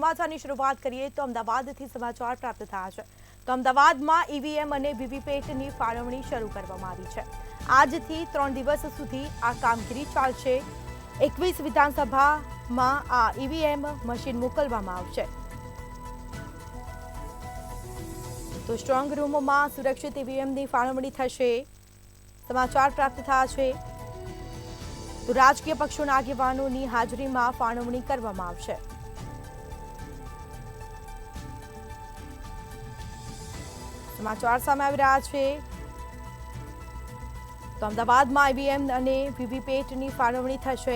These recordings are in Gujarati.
સમાચારની શરૂઆત કરીએ તો અમદાવાદથી સમાચાર પ્રાપ્ત થયા છે તો અમદાવાદમાં ઈવીએમ અને વીવીપેટની ફાળવણી શરૂ કરવામાં આવી છે। આજથી 3 દિવસ સુધી આ કામગીરી ચાલશે। 21 વિધાનસભામાં આ ઈવીએમ મશીન મોકલવામાં આવશે। તો સ્ટ્રોંગ રૂમમાં સુરક્ષિત ઈવીએમની ફાળવણી થશે। સમાચાર પ્રાપ્ત થયા છે તો રાજકીય પક્ષોના આગેવાનોની હાજરીમાં ફાળવણી કરવામાં આવશે। સમાચાર સામે આવી રહ્યા છે તો અમદાવાદમાં ઈવીએમ અને વીવીપેટની ફાળવણી થશે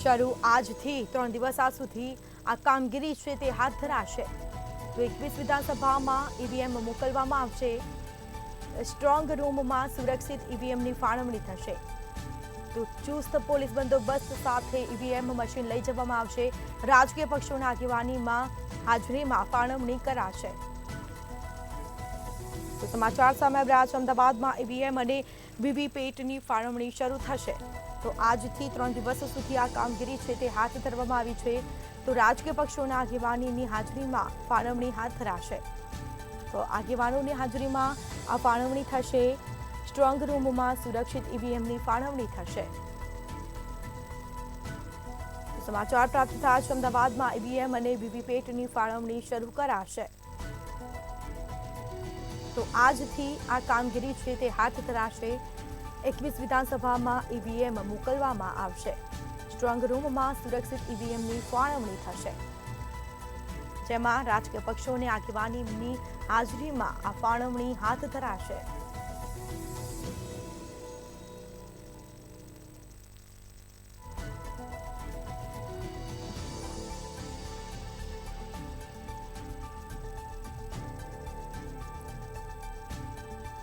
શરૂ। આજથી 3 દિવસ સુધી આ કામગીરી છે તે હાથ ધરાશે। તો 21 વિધાનસભામાં ઈવીએમ મોકલવામાં આવશે। સ્ટ્રોંગ રૂમમાં સુરક્ષિત ઈવીએમની ફાળવણી થશે। તો ચુસ્ત પોલીસ બંદોબસ્ત સાથે ઈવીએમ મશીન લઈ જવામાં આવશે। રાજકીય પક્ષોના આગેવાનીમાં હાજરીમાં ફાળવણી કરાશે। તો સમાચાર સામે આવી રહ્યા છે અમદાવાદમાં ઈવીએમ અને વીવીપેટની ફાળવણી શરૂ થશે। તો આજથી 3 દિવસ સુધી આ કામગીરી છે તે હાથ ધરવામાં આવી છે। તો રાજકીય પક્ષોના આગેવાનીની હાજરીમાં ફાળવણી હાથ ધરાશે। તો આગેવાનોની હાજરીમાં આ ફાળવણી થશે। સ્ટ્રોંગ રૂમમાં સુરક્ષિત ઈવીએમની ફાળવણી થશે। સમાચાર પ્રાપ્ત થયા છે અમદાવાદમાં ઈવીએમ અને વીવીપેટની ફાળવણી શરૂ કરાશે। તો આજથી આ કામગીરી છે તે હાથ ધરાશે। 21 વિધાનસભામાં ઈવીએમ મોકલવામાં આવશે। સ્ટ્રોંગ રૂમમાં સુરક્ષિત ઈવીએમની ફાળવણી થશે, જેમાં રાજકીય પક્ષોની આગેવાનીની હાજરીમાં આ ફાળવણી હાથ ધરાશે।